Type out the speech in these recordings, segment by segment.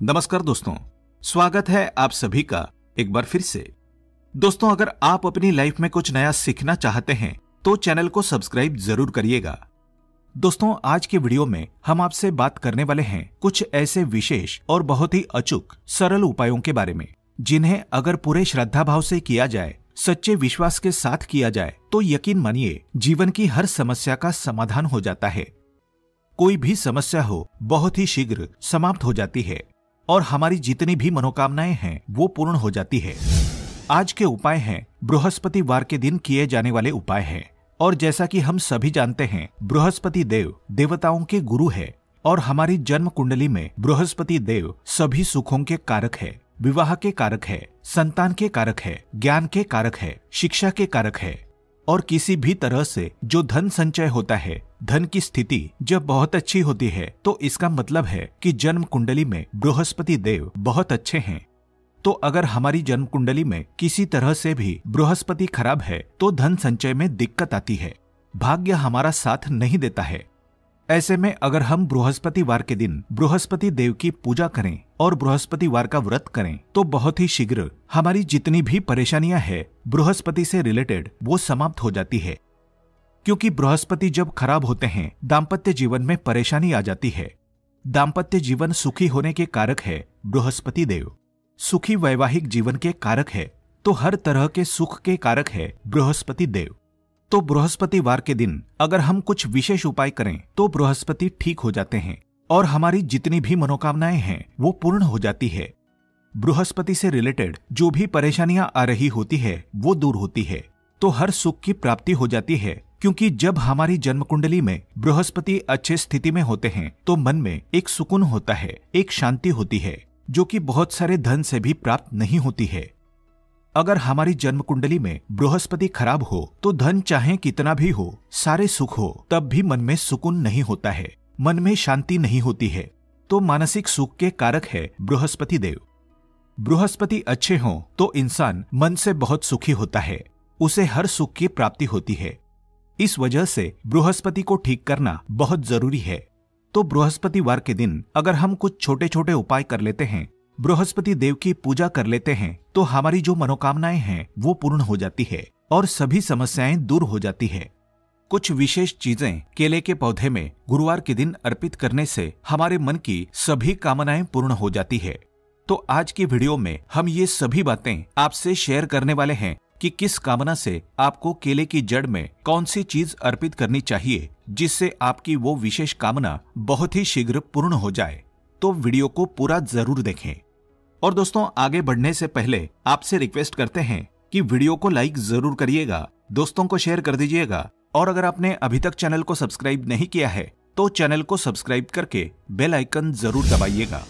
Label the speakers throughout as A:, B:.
A: नमस्कार दोस्तों, स्वागत है आप सभी का एक बार फिर से। दोस्तों, अगर आप अपनी लाइफ में कुछ नया सीखना चाहते हैं तो चैनल को सब्सक्राइब जरूर करिएगा। दोस्तों, आज के वीडियो में हम आपसे बात करने वाले हैं कुछ ऐसे विशेष और बहुत ही अचूक सरल उपायों के बारे में, जिन्हें अगर पूरे श्रद्धा भाव से किया जाए, सच्चे विश्वास के साथ किया जाए तो यकीन मानिए जीवन की हर समस्या का समाधान हो जाता है। कोई भी समस्या हो बहुत ही शीघ्र समाप्त हो जाती है और हमारी जितनी भी मनोकामनाएं हैं वो पूर्ण हो जाती है। आज के उपाय हैं बृहस्पतिवार के दिन किए जाने वाले उपाय हैं, और जैसा कि हम सभी जानते हैं बृहस्पति देव देवताओं के गुरु है और हमारी जन्म कुंडली में बृहस्पति देव सभी सुखों के कारक है, विवाह के कारक है, संतान के कारक है, ज्ञान के कारक है, शिक्षा के कारक है। और किसी भी तरह से जो धन संचय होता है, धन की स्थिति जब बहुत अच्छी होती है तो इसका मतलब है कि जन्म कुंडली में बृहस्पति देव बहुत अच्छे हैं। तो अगर हमारी जन्म कुंडली में किसी तरह से भी बृहस्पति खराब है तो धन संचय में दिक्कत आती है, भाग्य हमारा साथ नहीं देता है। ऐसे में अगर हम बृहस्पतिवार के दिन बृहस्पति देव की पूजा करें और बृहस्पतिवार का व्रत करें तो बहुत ही शीघ्र हमारी जितनी भी परेशानियां हैं बृहस्पति से रिलेटेड वो समाप्त हो जाती है। क्योंकि बृहस्पति जब खराब होते हैं दाम्पत्य जीवन में परेशानी आ जाती है। दाम्पत्य जीवन सुखी होने के कारक है बृहस्पति देव, सुखी वैवाहिक जीवन के कारक है, तो हर तरह के सुख के कारक है बृहस्पति देव। तो बृहस्पतिवार के दिन अगर हम कुछ विशेष उपाय करें तो बृहस्पति ठीक हो जाते हैं और हमारी जितनी भी मनोकामनाएं हैं वो पूर्ण हो जाती है। बृहस्पति से रिलेटेड जो भी परेशानियां आ रही होती है वो दूर होती है, तो हर सुख की प्राप्ति हो जाती है। क्योंकि जब हमारी जन्म कुंडली में बृहस्पति अच्छे स्थिति में होते हैं तो मन में एक सुकून होता है, एक शांति होती है, जो कि बहुत सारे धन से भी प्राप्त नहीं होती है। अगर हमारी जन्म कुंडली में बृहस्पति खराब हो तो धन चाहे कितना भी हो, सारे सुख हो, तब भी मन में सुकून नहीं होता है, मन में शांति नहीं होती है। तो मानसिक सुख के कारक है बृहस्पति देव। बृहस्पति अच्छे हों तो इंसान मन से बहुत सुखी होता है, उसे हर सुख की प्राप्ति होती है। इस वजह से बृहस्पति को ठीक करना बहुत जरूरी है। तो बृहस्पतिवार के दिन अगर हम कुछ छोटे छोटे उपाय कर लेते हैं, बृहस्पति देव की पूजा कर लेते हैं, तो हमारी जो मनोकामनाएं हैं वो पूर्ण हो जाती है और सभी समस्याएं दूर हो जाती है। कुछ विशेष चीजें केले के पौधे में गुरुवार के दिन अर्पित करने से हमारे मन की सभी कामनाएं पूर्ण हो जाती है। तो आज की वीडियो में हम ये सभी बातें आपसे शेयर करने वाले हैं कि किस कामना से आपको केले की जड़ में कौन सी चीज अर्पित करनी चाहिए, जिससे आपकी वो विशेष कामना बहुत ही शीघ्र पूर्ण हो जाए। तो वीडियो को पूरा जरूर देखें। और दोस्तों, आगे बढ़ने से पहले आपसे रिक्वेस्ट करते हैं कि वीडियो को लाइक जरूर करिएगा, दोस्तों को शेयर कर दीजिएगा, और अगर आपने अभी तक चैनल को सब्सक्राइब नहीं किया है तो चैनल को सब्सक्राइब करके बेल आइकन जरूर दबाइएगा।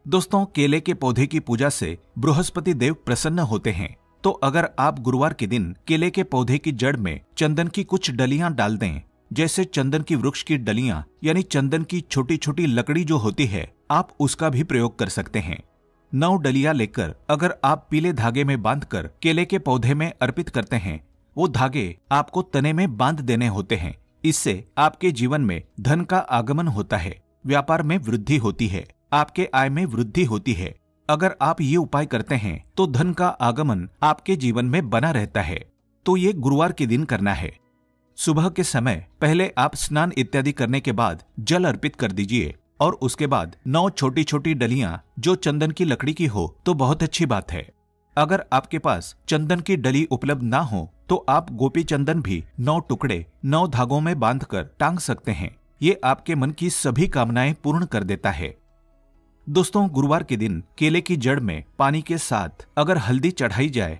A: दोस्तों, केले के पौधे की पूजा से बृहस्पति देव प्रसन्न होते हैं। तो अगर आप गुरुवार के दिन केले के पौधे की जड़ में चंदन की कुछ डलियां डाल दें, जैसे चंदन की वृक्ष की डलियां यानी चंदन की छोटी छोटी लकड़ी जो होती है, आप उसका भी प्रयोग कर सकते हैं। 9 डलियां लेकर अगर आप पीले धागे में बांधकर केले के पौधे में अर्पित करते हैं, वो धागे आपको तने में बांध देने होते हैं। इससे आपके जीवन में धन का आगमन होता है, व्यापार में वृद्धि होती है, आपके आय में वृद्धि होती है। अगर आप ये उपाय करते हैं तो धन का आगमन आपके जीवन में बना रहता है। तो ये गुरुवार के दिन करना है। सुबह के समय पहले आप स्नान इत्यादि करने के बाद जल अर्पित कर दीजिए और उसके बाद 9 छोटी छोटी डलियां जो चंदन की लकड़ी की हो तो बहुत अच्छी बात है। अगर आपके पास चंदन की डली उपलब्ध ना हो तो आप गोपी चंदन भी 9 टुकड़े 9 धागों में बांधकर टांग सकते हैं। ये आपके मन की सभी कामनाएं पूर्ण कर देता है। दोस्तों, गुरुवार के दिन केले की जड़ में पानी के साथ अगर हल्दी चढ़ाई जाए,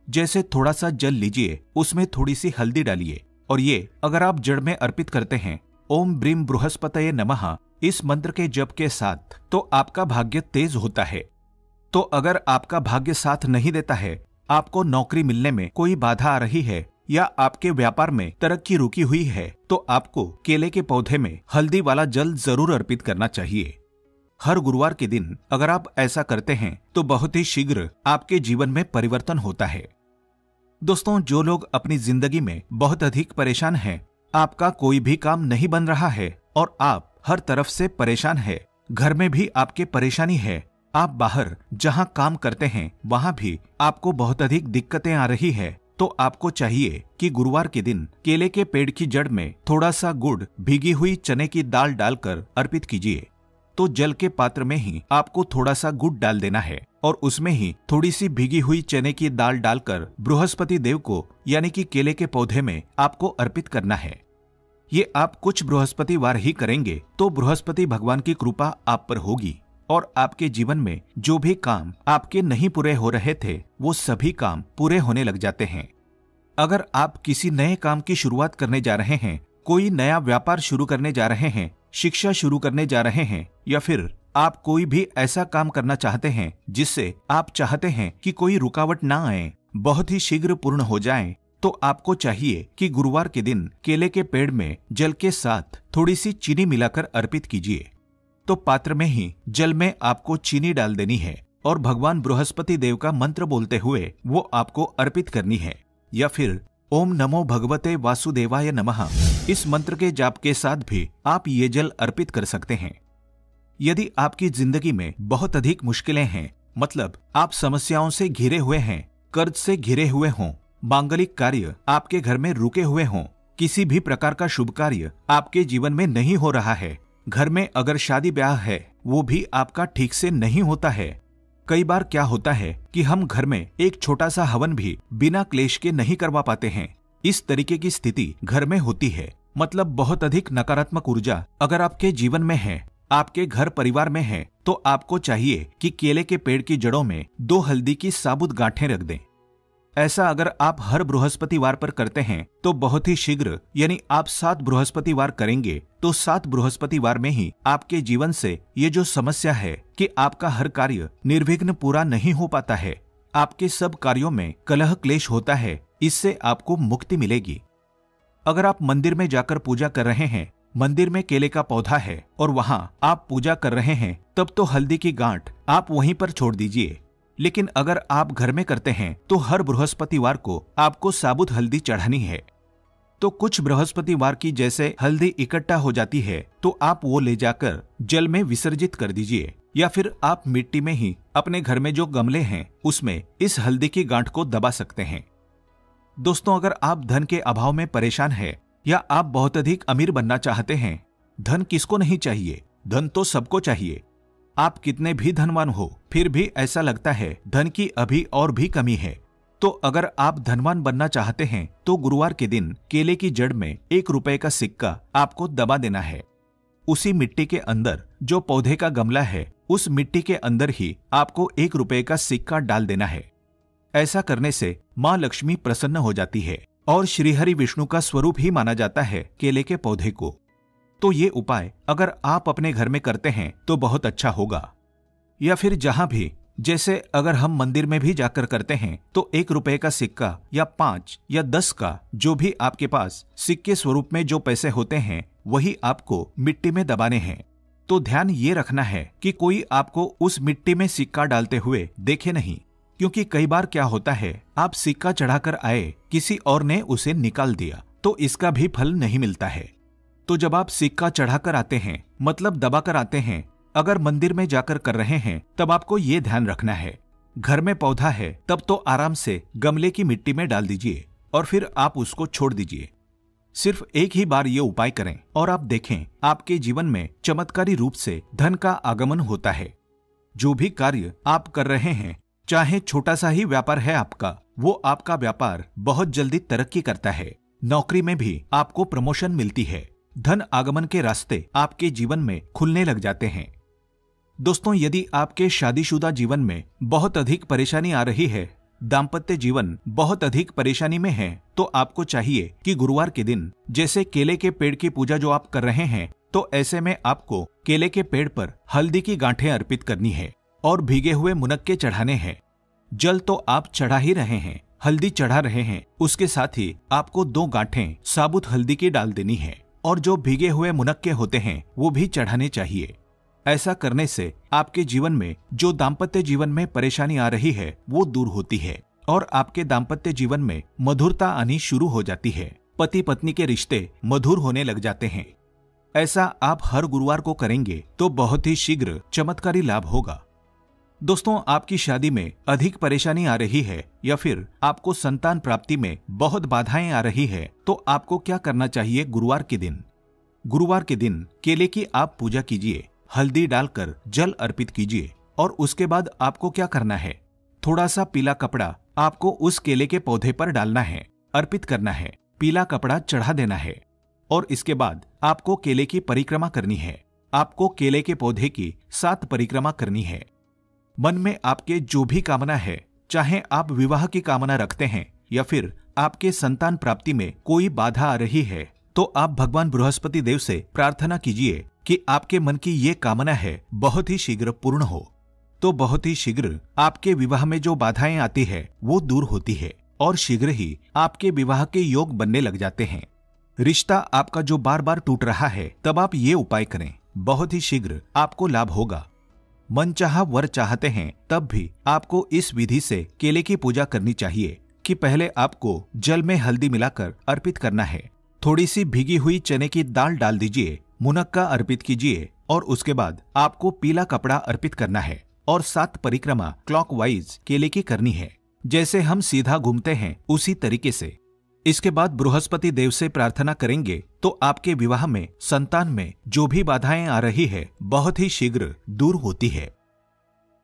A: जैसे थोड़ा सा जल लीजिए, उसमें थोड़ी सी हल्दी डालिए और ये अगर आप जड़ में अर्पित करते हैं ओम ब्रीम बृहस्पतये नमः इस मंत्र के जप के साथ, तो आपका भाग्य तेज होता है। तो अगर आपका भाग्य साथ नहीं देता है, आपको नौकरी मिलने में कोई बाधा आ रही है या आपके व्यापार में तरक्की रुकी हुई है, तो आपको केले के पौधे में हल्दी वाला जल जरूर अर्पित करना चाहिए। हर गुरुवार के दिन अगर आप ऐसा करते हैं तो बहुत ही शीघ्र आपके जीवन में परिवर्तन होता है। दोस्तों, जो लोग अपनी जिंदगी में बहुत अधिक परेशान हैं, आपका कोई भी काम नहीं बन रहा है और आप हर तरफ से परेशान है, घर में भी आपके परेशानी है, आप बाहर जहां काम करते हैं वहां भी आपको बहुत अधिक दिक्कतें आ रही है, तो आपको चाहिए कि गुरुवार के दिन केले के पेड़ की जड़ में थोड़ा सा गुड़, भीगी हुई चने की दाल डालकर अर्पित कीजिए। तो जल के पात्र में ही आपको थोड़ा सा गुड़ डाल देना है और उसमें ही थोड़ी सी भीगी हुई चने की दाल डालकर बृहस्पति देव को यानी कि केले के पौधे में आपको अर्पित करना है। ये आप कुछ बृहस्पतिवार ही करेंगे तो बृहस्पति भगवान की कृपा आप पर होगी और आपके जीवन में जो भी काम आपके नहीं पूरे हो रहे थे वो सभी काम पूरे होने लग जाते हैं। अगर आप किसी नए काम की शुरुआत करने जा रहे हैं, कोई नया व्यापार शुरू करने जा रहे हैं, शिक्षा शुरू करने जा रहे हैं, या फिर आप कोई भी ऐसा काम करना चाहते हैं जिससे आप चाहते हैं कि कोई रुकावट ना आए, बहुत ही शीघ्र पूर्ण हो जाए, तो आपको चाहिए कि गुरुवार के दिन केले के पेड़ में जल के साथ थोड़ी सी चीनी मिलाकर अर्पित कीजिए। तो पात्र में ही जल में आपको चीनी डाल देनी है और भगवान बृहस्पति देव का मंत्र बोलते हुए वो आपको अर्पित करनी है, या फिर ओम नमो भगवते वासुदेवाय नमः इस मंत्र के जाप के साथ भी आप ये जल अर्पित कर सकते हैं। यदि आपकी जिंदगी में बहुत अधिक मुश्किलें हैं, मतलब आप समस्याओं से घिरे हुए हैं, कर्ज से घिरे हुए हों, मांगलिक कार्य आपके घर में रुके हुए हों, किसी भी प्रकार का शुभ कार्य आपके जीवन में नहीं हो रहा है, घर में अगर शादी ब्याह है वो भी आपका ठीक से नहीं होता है। कई बार क्या होता है कि हम घर में एक छोटा सा हवन भी बिना क्लेश के नहीं करवा पाते हैं। इस तरीके की स्थिति घर में होती है, मतलब बहुत अधिक नकारात्मक ऊर्जा अगर आपके जीवन में है, आपके घर परिवार में है, तो आपको चाहिए कि केले के पेड़ की जड़ों में 2 हल्दी की साबुत गांठें रख दें। ऐसा अगर आप हर बृहस्पतिवार पर करते हैं तो बहुत ही शीघ्र, यानी आप 7 बृहस्पतिवार करेंगे तो 7 बृहस्पतिवार में ही आपके जीवन से ये जो समस्या है कि आपका हर कार्य निर्विघ्न पूरा नहीं हो पाता है, आपके सब कार्यों में कलह क्लेश होता है, इससे आपको मुक्ति मिलेगी। अगर आप मंदिर में जाकर पूजा कर रहे हैं, मंदिर में केले का पौधा है और वहां आप पूजा कर रहे हैं, तब तो हल्दी की गांठ आप वहीं पर छोड़ दीजिए। लेकिन अगर आप घर में करते हैं तो हर बृहस्पतिवार को आपको साबुत हल्दी चढ़ानी है। तो कुछ बृहस्पतिवार की जैसे हल्दी इकट्ठा हो जाती है तो आप वो ले जाकर जल में विसर्जित कर दीजिए, या फिर आप मिट्टी में ही अपने घर में जो गमले हैं उसमें इस हल्दी की गांठ को दबा सकते हैं। दोस्तों, अगर आप धन के अभाव में परेशान हैं या आप बहुत अधिक अमीर बनना चाहते हैं, धन किसको नहीं चाहिए, धन तो सबको चाहिए। आप कितने भी धनवान हो फिर भी ऐसा लगता है धन की अभी और भी कमी है। तो अगर आप धनवान बनना चाहते हैं तो गुरुवार के दिन केले की जड़ में 1 रुपए का सिक्का आपको दबा देना है। उसी मिट्टी के अंदर जो पौधे का गमला है उस मिट्टी के अंदर ही आपको 1 रुपए का सिक्का डाल देना है। ऐसा करने से माँ लक्ष्मी प्रसन्न हो जाती है और श्रीहरि विष्णु का स्वरूप ही माना जाता है केले के पौधे को। तो ये उपाय अगर आप अपने घर में करते हैं तो बहुत अच्छा होगा। या फिर जहां भी, जैसे अगर हम मंदिर में भी जाकर करते हैं तो 1 रुपए का सिक्का या 5 या 10 का, जो भी आपके पास सिक्के स्वरूप में जो पैसे होते हैं वही आपको मिट्टी में दबाने हैं। तो ध्यान ये रखना है कि कोई आपको उस मिट्टी में सिक्का डालते हुए देखे नहीं, क्योंकि कई बार क्या होता है आप सिक्का चढ़ाकर आए, किसी और ने उसे निकाल दिया, तो इसका भी फल नहीं मिलता है। तो जब आप सिक्का चढ़ाकर आते हैं, मतलब दबाकर आते हैं, अगर मंदिर में जाकर कर रहे हैं तब आपको ये ध्यान रखना है, घर में पौधा है तब तो आराम से गमले की मिट्टी में डाल दीजिए और फिर आप उसको छोड़ दीजिए। सिर्फ एक ही बार ये उपाय करें और आप देखें आपके जीवन में चमत्कारी रूप से धन का आगमन होता है। जो भी कार्य आप कर रहे हैं, चाहे छोटा सा ही व्यापार है आपका, वो आपका व्यापार बहुत जल्दी तरक्की करता है। नौकरी में भी आपको प्रमोशन मिलती है, धन आगमन के रास्ते आपके जीवन में खुलने लग जाते हैं। दोस्तों, यदि आपके शादीशुदा जीवन में बहुत अधिक परेशानी आ रही है, दाम्पत्य जीवन बहुत अधिक परेशानी में है, तो आपको चाहिए कि गुरुवार के दिन जैसे केले के पेड़ की पूजा जो आप कर रहे हैं, तो ऐसे में आपको केले के पेड़ पर हल्दी की गांठें अर्पित करनी है और भीगे हुए मुनक्के चढ़ाने हैं। जल तो आप चढ़ा ही रहे हैं, हल्दी चढ़ा रहे हैं, उसके साथ ही आपको 2 गांठें साबुत हल्दी की डाल देनी है और जो भीगे हुए मुनक्के होते हैं वो भी चढ़ाने चाहिए। ऐसा करने से आपके जीवन में जो दाम्पत्य जीवन में परेशानी आ रही है वो दूर होती है और आपके दाम्पत्य जीवन में मधुरता आनी शुरू हो जाती है। पति पत्नी के रिश्ते मधुर होने लग जाते हैं। ऐसा आप हर गुरुवार को करेंगे तो बहुत ही शीघ्र चमत्कारी लाभ होगा। दोस्तों, आपकी शादी में अधिक परेशानी आ रही है या फिर आपको संतान प्राप्ति में बहुत बाधाएं आ रही है, तो आपको क्या करना चाहिए गुरुवार के दिन? गुरुवार के दिन केले की आप पूजा कीजिए, हल्दी डालकर जल अर्पित कीजिए और उसके बाद आपको क्या करना है, थोड़ा सा पीला कपड़ा आपको उस केले के पौधे पर डालना है, अर्पित करना है, पीला कपड़ा चढ़ा देना है और इसके बाद आपको केले की परिक्रमा करनी है। आपको केले के पौधे की 7 परिक्रमा करनी है। मन में आपके जो भी कामना है, चाहे आप विवाह की कामना रखते हैं या फिर आपके संतान प्राप्ति में कोई बाधा आ रही है, तो आप भगवान बृहस्पति देव से प्रार्थना कीजिए कि आपके मन की ये कामना है बहुत ही शीघ्र पूर्ण हो। तो बहुत ही शीघ्र आपके विवाह में जो बाधाएं आती है वो दूर होती है और शीघ्र ही आपके विवाह के योग बनने लग जाते हैं। रिश्ता आपका जो बार बार टूट रहा है, तब आप ये उपाय करें, बहुत ही शीघ्र आपको लाभ होगा। मनचाहा वर चाहते हैं, तब भी आपको इस विधि से केले की पूजा करनी चाहिए कि पहले आपको जल में हल्दी मिलाकर अर्पित करना है, थोड़ी सी भीगी हुई चने की दाल डाल दीजिए, मुनक्का अर्पित कीजिए और उसके बाद आपको पीला कपड़ा अर्पित करना है और 7 परिक्रमा क्लॉकवाइज केले की करनी है, जैसे हम सीधा घूमते हैं उसी तरीके से। इसके बाद बृहस्पति देव से प्रार्थना करेंगे तो आपके विवाह में, संतान में जो भी बाधाएं आ रही है बहुत ही शीघ्र दूर होती है।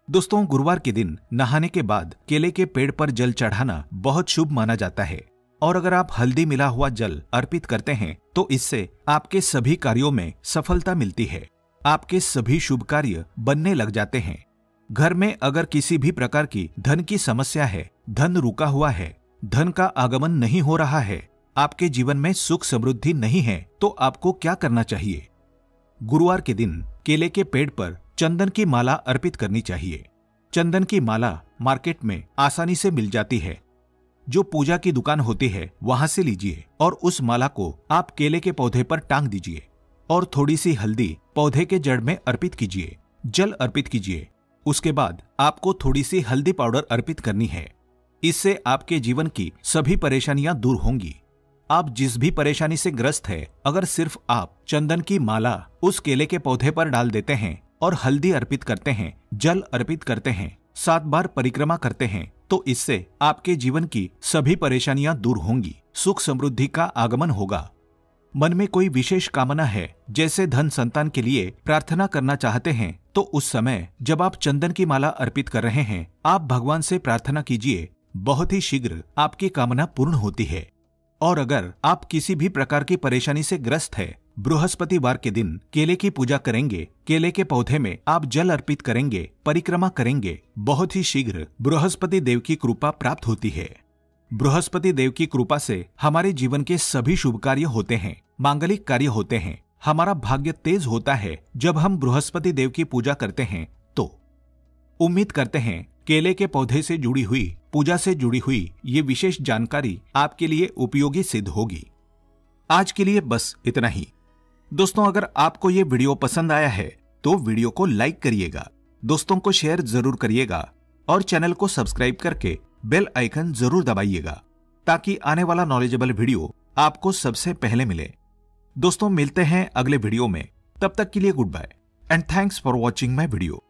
A: दोस्तों, गुरुवार के दिन नहाने के बाद केले के पेड़ पर जल चढ़ाना बहुत शुभ माना जाता है और अगर आप हल्दी मिला हुआ जल अर्पित करते हैं तो इससे आपके सभी कार्यों में सफलता मिलती है, आपके सभी शुभ कार्य बनने लग जाते हैं। घर में अगर किसी भी प्रकार की धन की समस्या है, धन रुका हुआ है, धन का आगमन नहीं हो रहा है, आपके जीवन में सुख समृद्धि नहीं है, तो आपको क्या करना चाहिए? गुरुवार के दिन केले के पेड़ पर चंदन की माला अर्पित करनी चाहिए। चंदन की माला मार्केट में आसानी से मिल जाती है, जो पूजा की दुकान होती है वहां से लीजिए और उस माला को आप केले के पौधे पर टांग दीजिए और थोड़ी सी हल्दी पौधे के जड़ में अर्पित कीजिए, जल अर्पित कीजिए। उसके बाद आपको थोड़ी सी हल्दी पाउडर अर्पित करनी है। इससे आपके जीवन की सभी परेशानियां दूर होंगी। आप जिस भी परेशानी से ग्रस्त है, अगर सिर्फ आप चंदन की माला उस केले के पौधे पर डाल देते हैं और हल्दी अर्पित करते हैं, जल अर्पित करते हैं, 7 बार परिक्रमा करते हैं, तो इससे आपके जीवन की सभी परेशानियां दूर होंगी, सुख समृद्धि का आगमन होगा। मन में कोई विशेष कामना है, जैसे धन संतान के लिए प्रार्थना करना चाहते हैं, तो उस समय जब आप चंदन की माला अर्पित कर रहे हैं, आप भगवान से प्रार्थना कीजिए, बहुत ही शीघ्र आपकी कामना पूर्ण होती है। और अगर आप किसी भी प्रकार की परेशानी से ग्रस्त है, बृहस्पतिवार के दिन केले की पूजा करेंगे, केले के पौधे में आप जल अर्पित करेंगे, परिक्रमा करेंगे, बहुत ही शीघ्र बृहस्पति देव की कृपा प्राप्त होती है। बृहस्पति देव की कृपा से हमारे जीवन के सभी शुभ कार्य होते हैं, मांगलिक कार्य होते हैं। हमारा भाग्य तेज होता है जब हम बृहस्पति देव की पूजा करते हैं। तो उम्मीद करते हैं केले के पौधे से जुड़ी हुई, पूजा से जुड़ी हुई ये विशेष जानकारी आपके लिए उपयोगी सिद्ध होगी। आज के लिए बस इतना ही। दोस्तों, अगर आपको ये वीडियो पसंद आया है तो वीडियो को लाइक करिएगा, दोस्तों को शेयर जरूर करिएगा और चैनल को सब्सक्राइब करके बेल आइकन जरूर दबाइएगा ताकि आने वाला नॉलेजेबल वीडियो आपको सबसे पहले मिले। दोस्तों, मिलते हैं अगले वीडियो में, तब तक के लिए goodbye and thanks for watching my video.